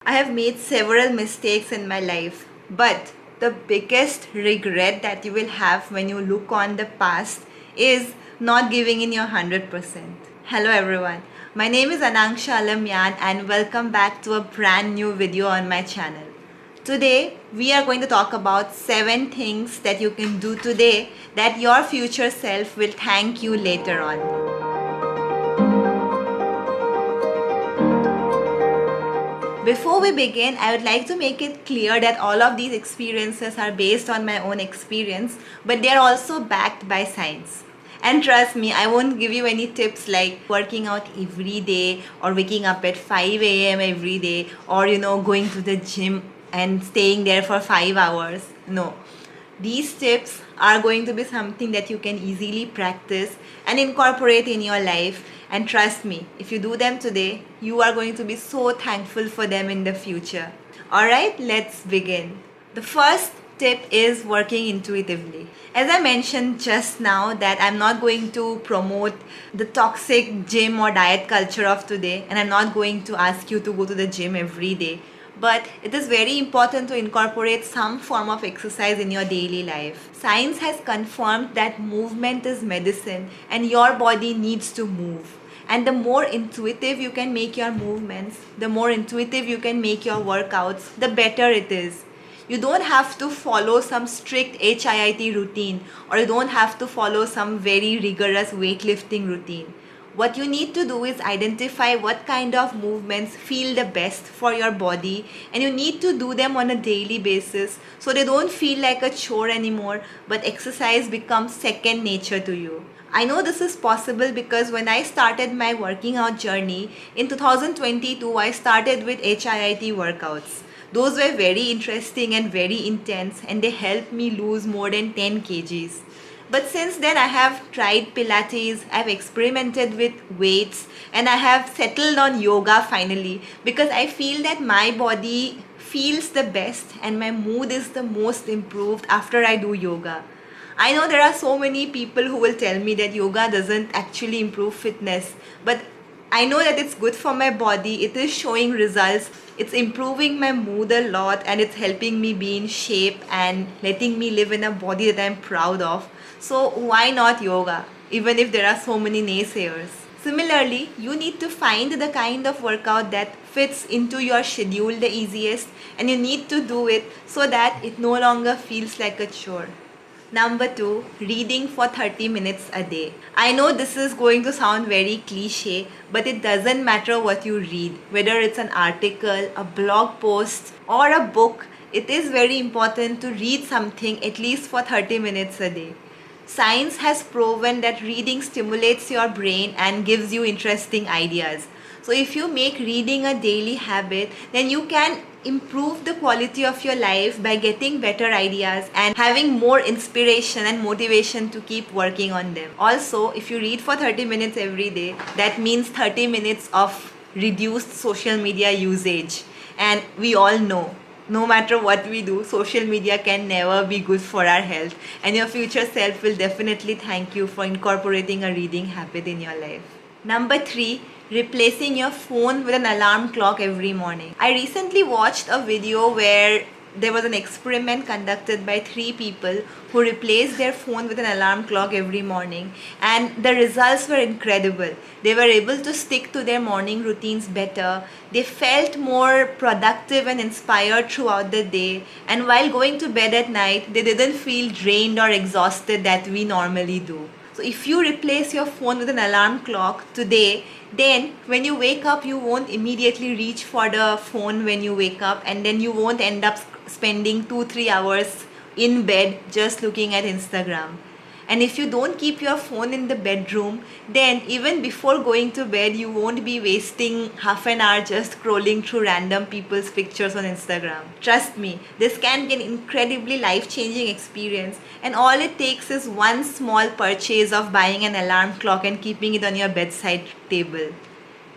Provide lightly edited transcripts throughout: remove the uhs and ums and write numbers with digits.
I have made several mistakes in my life, but the biggest regret that you will have when you look on the past is not giving in your 100%. Hello everyone, my name is Anangsha Alamyan and welcome back to a brand new video on my channel. Today, we are going to talk about 7 things that you can do today that your future self will thank you later on. Before we begin, I would like to make it clear that all of these experiences are based on my own experience, but they are also backed by science. And trust me, I won't give you any tips like working out every day or waking up at 5 a.m. every day or going to the gym and staying there for 5 hours. No. These tips are going to be something that you can easily practice and incorporate in your life. And trust me, if you do them today, you are going to be so thankful for them in the future. Alright, let's begin. The first tip is working intuitively. As I mentioned just now that I'm not going to promote the toxic gym or diet culture of today, and I'm not going to ask you to go to the gym every day. But it is very important to incorporate some form of exercise in your daily life. Science has confirmed that movement is medicine and your body needs to move. And the more intuitive you can make your movements, the more intuitive you can make your workouts, the better it is. You don't have to follow some strict HIIT routine, or you don't have to follow some very rigorous weightlifting routine. What you need to do is identify what kind of movements feel the best for your body, and you need to do them on a daily basis so they don't feel like a chore anymore, but exercise becomes second nature to you. I know this is possible because when I started my working out journey in 2022, I started with HIIT workouts. Those were very interesting and very intense, and they helped me lose more than 10 kgs. But since then, I have tried Pilates, I've experimented with weights, and I have settled on yoga finally because I feel that my body feels the best and my mood is the most improved after I do yoga. I know there are so many people who will tell me that yoga doesn't actually improve fitness, but I know that it's good for my body, it is showing results, it's improving my mood a lot, and it's helping me be in shape and letting me live in a body that I'm proud of. So why not yoga, even if there are so many naysayers? Similarly, you need to find the kind of workout that fits into your schedule the easiest, and you need to do it so that it no longer feels like a chore. Number 2, reading for 30 minutes a day. I know this is going to sound very cliche, but it doesn't matter what you read, whether it's an article, a blog post, or a book. It is very important to read something at least for 30 minutes a day. Science has proven that reading stimulates your brain and gives you interesting ideas. So if you make reading a daily habit, then you can improve the quality of your life by getting better ideas and having more inspiration and motivation to keep working on them. Also, if you read for 30 minutes every day, that means 30 minutes of reduced social media usage. And we all know, no matter what we do, social media can never be good for our health, and your future self will definitely thank you for incorporating a reading habit in your life. Number 3, replacing your phone with an alarm clock every morning. I recently watched a video where there was an experiment conducted by 3 people who replaced their phone with an alarm clock every morning, and the results were incredible. They were able to stick to their morning routines better, they felt more productive and inspired throughout the day, and while going to bed at night, they didn't feel drained or exhausted that we normally do. So if you replace your phone with an alarm clock today, then when you wake up, you won't immediately reach for the phone when you wake up, and then you won't end up spending 2-3 hours in bed just looking at Instagram. And if you don't keep your phone in the bedroom, then even before going to bed, you won't be wasting half an hour just scrolling through random people's pictures on Instagram. Trust me, this can be an incredibly life-changing experience, and all it takes is one small purchase of buying an alarm clock and keeping it on your bedside table.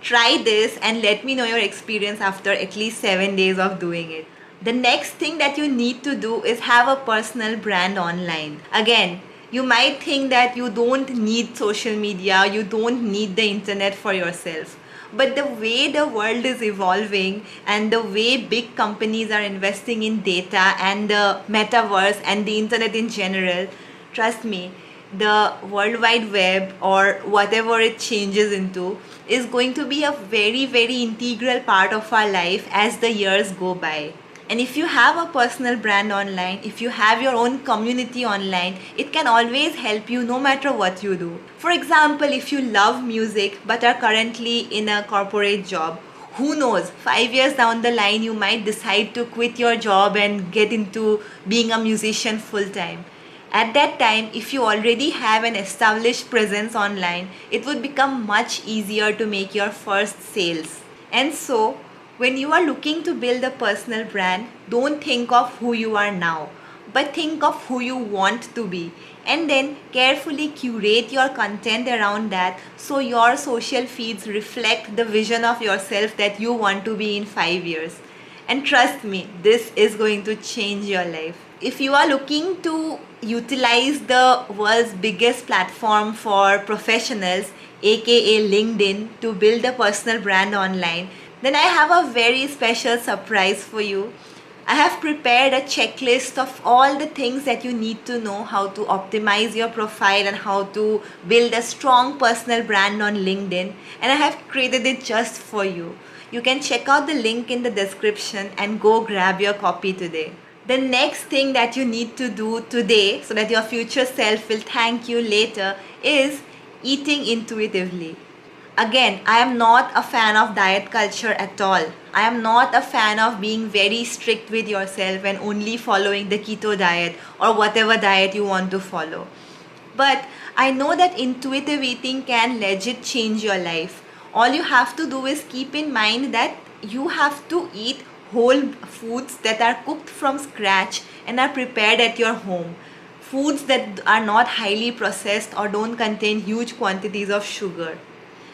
Try this and let me know your experience after at least 7 days of doing it. The next thing that you need to do is have a personal brand online. Again, you might think that you don't need social media, you don't need the internet for yourself. But the way the world is evolving and the way big companies are investing in data and the metaverse and the internet in general, trust me, the World Wide Web or whatever it changes into is going to be a very, very integral part of our life as the years go by. And if you have a personal brand online, if you have your own community online, it can always help you no matter what you do. For example, if you love music but are currently in a corporate job, who knows, 5 years down the line, you might decide to quit your job and get into being a musician full time. At that time, if you already have an established presence online, it would become much easier to make your first sales. And so, when you are looking to build a personal brand, don't think of who you are now, but think of who you want to be. And then carefully curate your content around that so your social feeds reflect the vision of yourself that you want to be in 5 years. And trust me, this is going to change your life. If you are looking to utilize the world's biggest platform for professionals, aka LinkedIn, to build a personal brand online, then I have a very special surprise for you. I have prepared a checklist of all the things that you need to know how to optimize your profile and how to build a strong personal brand on LinkedIn, and I have created it just for you. You can check out the link in the description and go grab your copy today. The next thing that you need to do today so that your future self will thank you later is eating intuitively. Again, I am not a fan of diet culture at all. I am not a fan of being very strict with yourself and only following the keto diet or whatever diet you want to follow. But I know that intuitive eating can legit change your life. All you have to do is keep in mind that you have to eat whole foods that are cooked from scratch and are prepared at your home. Foods that are not highly processed or don't contain huge quantities of sugar.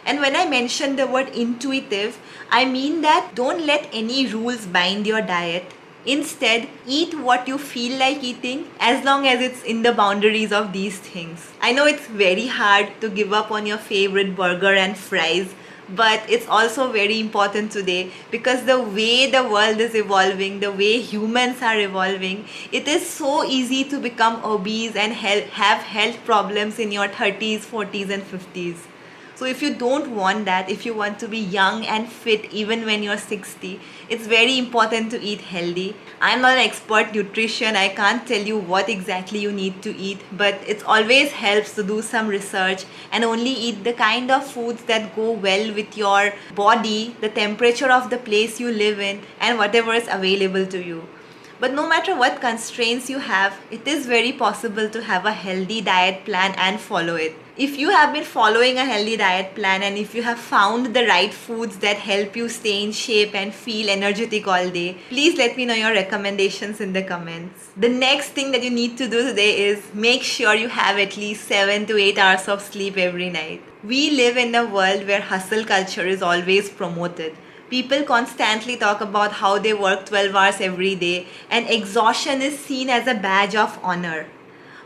And when I mention the word intuitive, I mean that don't let any rules bind your diet. Instead, eat what you feel like eating as long as it's in the boundaries of these things. I know it's very hard to give up on your favorite burger and fries, but it's also very important today because the way the world is evolving, the way humans are evolving, it is so easy to become obese and have health problems in your 30s, 40s and 50s. So if you don't want that, if you want to be young and fit even when you're 60, it's very important to eat healthy. I'm not an expert nutrition, I can't tell you what exactly you need to eat, but it always helps to do some research and only eat the kind of foods that go well with your body, the temperature of the place you live in, and whatever is available to you. But no matter what constraints you have, it is very possible to have a healthy diet plan and follow it. If you have been following a healthy diet plan and if you have found the right foods that help you stay in shape and feel energetic all day, please let me know your recommendations in the comments. The next thing that you need to do today is make sure you have at least 7 to 8 hours of sleep every night. We live in a world where hustle culture is always promoted. People constantly talk about how they work 12 hours every day and exhaustion is seen as a badge of honor.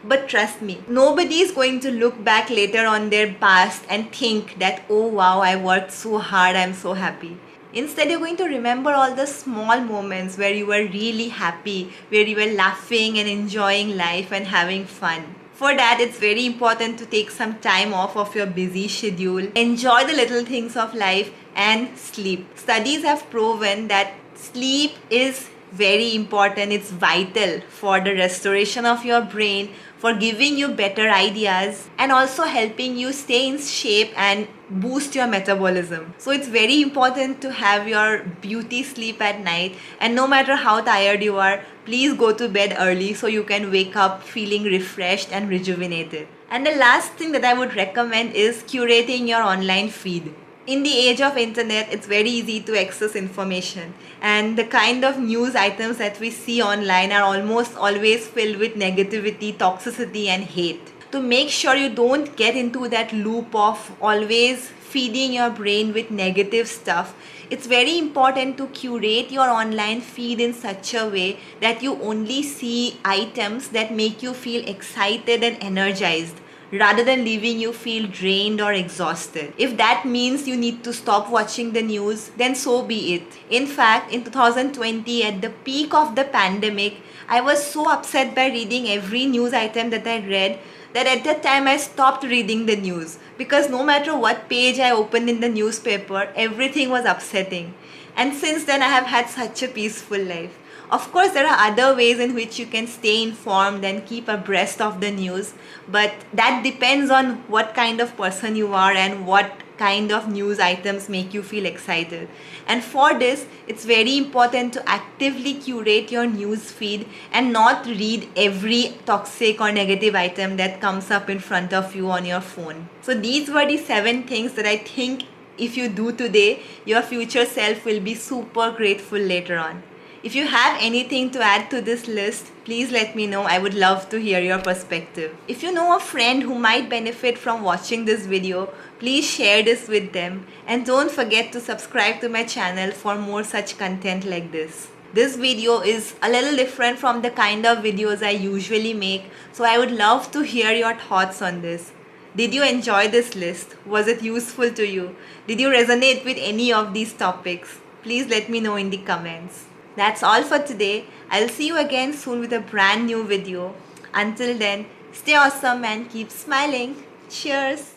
But trust me, nobody is going to look back later on their past and think that, oh wow, I worked so hard, I'm so happy. Instead, you're going to remember all the small moments where you were really happy, where you were laughing and enjoying life and having fun. For that, it's very important to take some time off of your busy schedule, enjoy the little things of life and sleep. Studies have proven that sleep is very important. It's vital for the restoration of your brain, for giving you better ideas and also helping you stay in shape and boost your metabolism. So it's very important to have your beauty sleep at night, and no matter how tired you are, please go to bed early so you can wake up feeling refreshed and rejuvenated. And the last thing that I would recommend is curating your online feed. In the age of internet, it's very easy to access information, and the kind of news items that we see online are almost always filled with negativity, toxicity and hate. To make sure you don't get into that loop of always feeding your brain with negative stuff, it's very important to curate your online feed in such a way that you only see items that make you feel excited and energized, rather than leaving you feel drained or exhausted. If that means you need to stop watching the news, then so be it. In fact, in 2020, at the peak of the pandemic, I was so upset by reading every news item that I read that at that time I stopped reading the news, because no matter what page I opened in the newspaper, everything was upsetting. And since then, I have had such a peaceful life. Of course, there are other ways in which you can stay informed and keep abreast of the news, but that depends on what kind of person you are and what kind of news items make you feel excited. And for this, it's very important to actively curate your news feed and not read every toxic or negative item that comes up in front of you on your phone. So these were the 7 things that I think if you do today, your future self will be super grateful later on. If you have anything to add to this list, please let me know. I would love to hear your perspective. If you know a friend who might benefit from watching this video, please share this with them. And don't forget to subscribe to my channel for more such content like this. This video is a little different from the kind of videos I usually make, so I would love to hear your thoughts on this. Did you enjoy this list? Was it useful to you? Did you resonate with any of these topics? Please let me know in the comments. That's all for today. I'll see you again soon with a brand new video. Until then, stay awesome and keep smiling. Cheers!